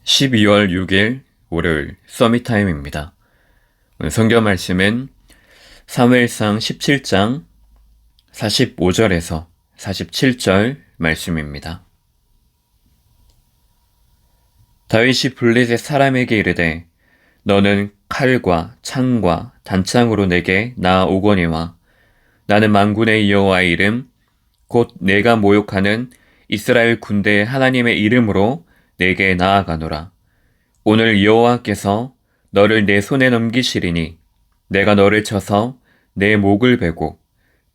12월 6일 월요일 서밋타임입니다. 오늘 성경 말씀은 사무엘상 17장 45절에서 47절 말씀입니다. 다윗이 블레셋 사람에게 이르되 너는 칼과 창과 단창으로 내게 나아오거니와 나는 만군의 여호와의 이름 곧 내가 모욕하는 이스라엘 군대의 하나님의 이름으로 내게 나아가노라. 오늘 여호와께서 너를 내 손에 넘기시리니 내가 너를 쳐서 내 목을 베고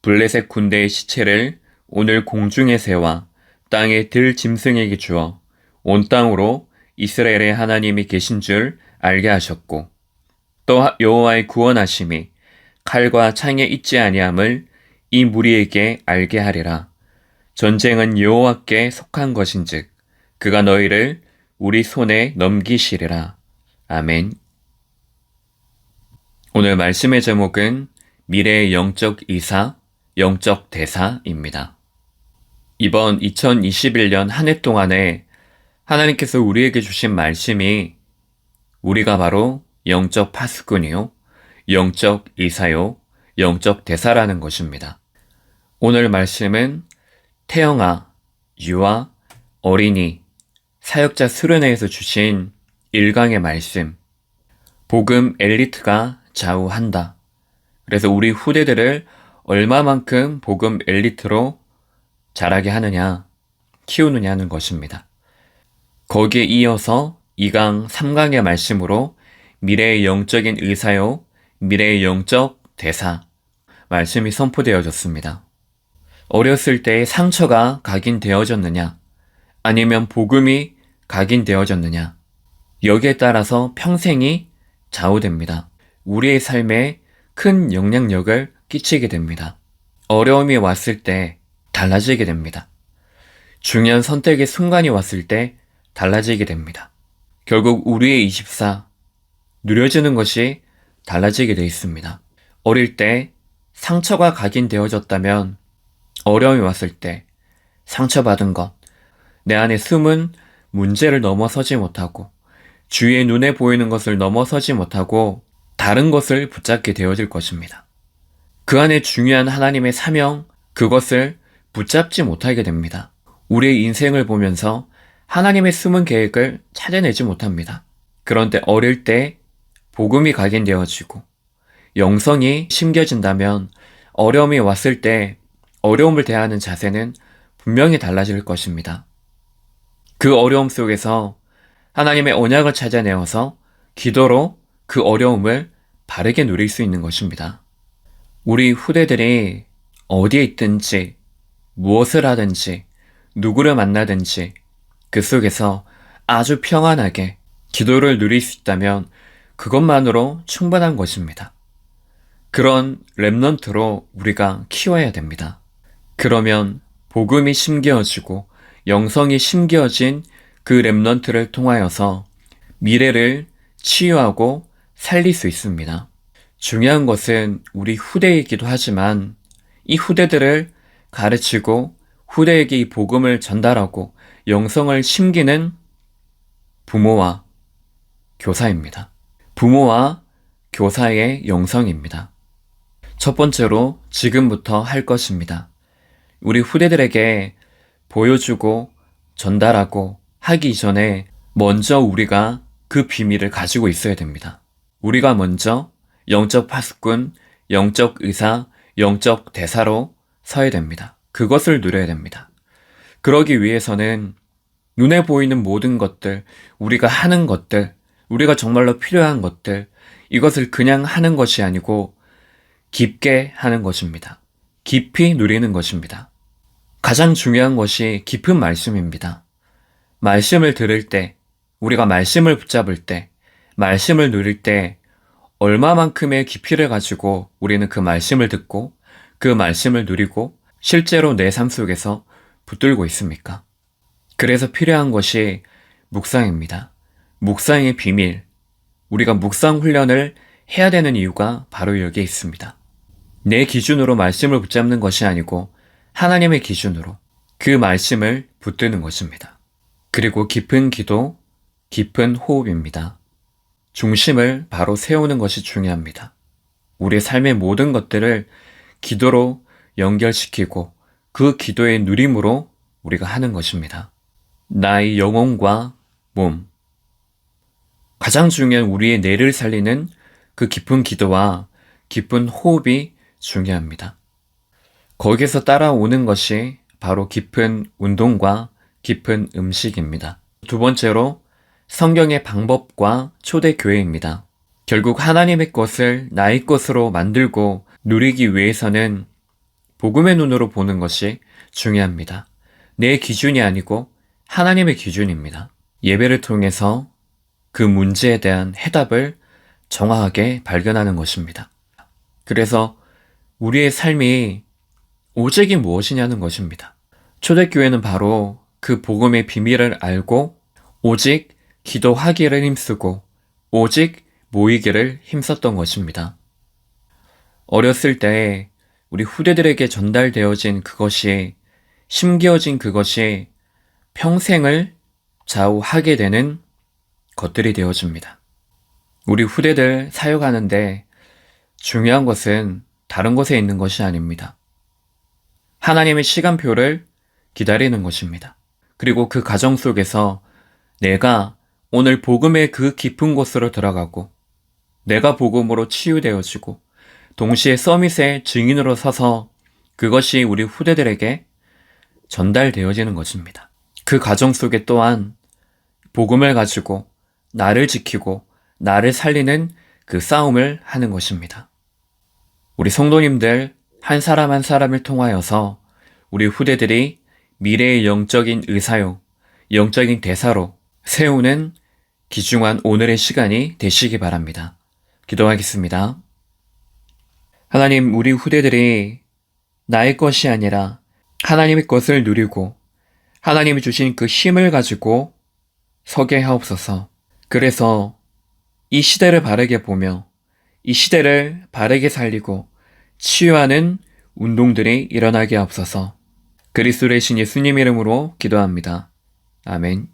블레셋 군대의 시체를 오늘 공중에 세워 땅에 들 짐승에게 주어 온 땅으로 이스라엘의 하나님이 계신 줄 알게 하셨고 또 여호와의 구원하심이 칼과 창에 있지 아니함을 이 무리에게 알게 하리라. 전쟁은 여호와께 속한 것인즉 그가 너희를 우리 손에 넘기시리라. 아멘. 오늘 말씀의 제목은 미래의 영적 이사, 영적 대사입니다. 이번 2021년 한 해 동안에 하나님께서 우리에게 주신 말씀이 우리가 바로 영적 파수꾼이요, 영적 이사요, 영적 대사라는 것입니다. 오늘 말씀은 태영아, 유아, 어린이, 사역자 수련회에서 주신 1강의 말씀, 복음 엘리트가 좌우한다. 그래서 우리 후대들을 얼마만큼 복음 엘리트로 자라게 하느냐, 키우느냐 하는 것입니다. 거기에 이어서 2강, 3강의 말씀으로 미래의 영적인 의사요, 미래의 영적 대사 말씀이 선포되어졌습니다. 어렸을 때의 상처가 각인되어졌느냐, 아니면 복음이 각인되어졌느냐, 여기에 따라서 평생이 좌우됩니다. 우리의 삶에 큰 영향력을 끼치게 됩니다. 어려움이 왔을 때 달라지게 됩니다. 중요한 선택의 순간이 왔을 때 달라지게 됩니다. 결국 우리의 24, 누려지는 것이 달라지게 되어 있습니다. 어릴 때 상처가 각인되어졌다면 어려움이 왔을 때 상처받은 것, 내 안에 숨은 문제를 넘어서지 못하고 주위의 눈에 보이는 것을 넘어서지 못하고 다른 것을 붙잡게 되어질 것입니다. 그 안에 중요한 하나님의 사명, 그것을 붙잡지 못하게 됩니다. 우리의 인생을 보면서 하나님의 숨은 계획을 찾아내지 못합니다. 그런데 어릴 때 복음이 각인되어지고 영성이 심겨진다면 어려움이 왔을 때 어려움을 대하는 자세는 분명히 달라질 것입니다. 그 어려움 속에서 하나님의 언약을 찾아내어서 기도로 그 어려움을 바르게 누릴 수 있는 것입니다. 우리 후대들이 어디에 있든지 무엇을 하든지 누구를 만나든지 그 속에서 아주 평안하게 기도를 누릴 수 있다면 그것만으로 충분한 것입니다. 그런 렘넌트로 우리가 키워야 됩니다. 그러면 복음이 심겨지고 영성이 심겨진 그 렘넌트를 통하여서 미래를 치유하고 살릴 수 있습니다. 중요한 것은 우리 후대이기도 하지만 이 후대들을 가르치고 후대에게 이 복음을 전달하고 영성을 심기는 부모와 교사입니다. 부모와 교사의 영성입니다. 첫 번째로 지금부터 할 것입니다. 우리 후대들에게 보여주고 전달하고 하기 이전에 먼저 우리가 그 비밀을 가지고 있어야 됩니다. 우리가 먼저 영적 파수꾼, 영적 의사, 영적 대사로 서야 됩니다. 그것을 누려야 됩니다. 그러기 위해서는 눈에 보이는 모든 것들, 우리가 하는 것들, 우리가 정말로 필요한 것들, 이것을 그냥 하는 것이 아니고 깊게 하는 것입니다. 깊이 누리는 것입니다. 가장 중요한 것이 깊은 말씀입니다. 말씀을 들을 때, 우리가 말씀을 붙잡을 때, 말씀을 누릴 때 얼마만큼의 깊이를 가지고 우리는 그 말씀을 듣고 그 말씀을 누리고 실제로 내 삶 속에서 붙들고 있습니까? 그래서 필요한 것이 묵상입니다. 묵상의 비밀, 우리가 묵상 훈련을 해야 되는 이유가 바로 여기에 있습니다. 내 기준으로 말씀을 붙잡는 것이 아니고 하나님의 기준으로 그 말씀을 붙드는 것입니다. 그리고 깊은 기도, 깊은 호흡입니다. 중심을 바로 세우는 것이 중요합니다. 우리의 삶의 모든 것들을 기도로 연결시키고 그 기도의 누림으로 우리가 하는 것입니다. 나의 영혼과 몸. 가장 중요한 우리의 뇌를 살리는 그 깊은 기도와 깊은 호흡이 중요합니다. 거기에서 따라오는 것이 바로 깊은 운동과 깊은 음식입니다. 두 번째로 성경의 방법과 초대교회입니다. 결국 하나님의 것을 나의 것으로 만들고 누리기 위해서는 복음의 눈으로 보는 것이 중요합니다. 내 기준이 아니고 하나님의 기준입니다. 예배를 통해서 그 문제에 대한 해답을 정확하게 발견하는 것입니다. 그래서 우리의 삶이 오직이 무엇이냐는 것입니다. 초대교회는 바로 그 복음의 비밀을 알고 오직 기도하기를 힘쓰고 오직 모이기를 힘썼던 것입니다. 어렸을 때 우리 후대들에게 전달되어진 그것이 심겨진 그것이 평생을 좌우하게 되는 것들이 되어집니다. 우리 후대들 사역하는데 중요한 것은 다른 것에 있는 것이 아닙니다. 하나님의 시간표를 기다리는 것입니다. 그리고 그 과정 속에서 내가 오늘 복음의 그 깊은 곳으로 들어가고 내가 복음으로 치유되어지고 동시에 서밋의 증인으로 서서 그것이 우리 후대들에게 전달되어지는 것입니다. 그 과정 속에 또한 복음을 가지고 나를 지키고 나를 살리는 그 싸움을 하는 것입니다. 우리 성도님들 한 사람 한 사람을 통하여서 우리 후대들이 미래의 영적인 의사요, 영적인 대사로 세우는 귀중한 오늘의 시간이 되시기 바랍니다. 기도하겠습니다. 하나님, 우리 후대들이 나의 것이 아니라 하나님의 것을 누리고 하나님이 주신 그 힘을 가지고 서게 하옵소서. 그래서 이 시대를 바르게 보며 이 시대를 바르게 살리고 치유하는 운동들이 일어나게 하옵소서. 그리스도의 신 예수님 이름으로 기도합니다. 아멘.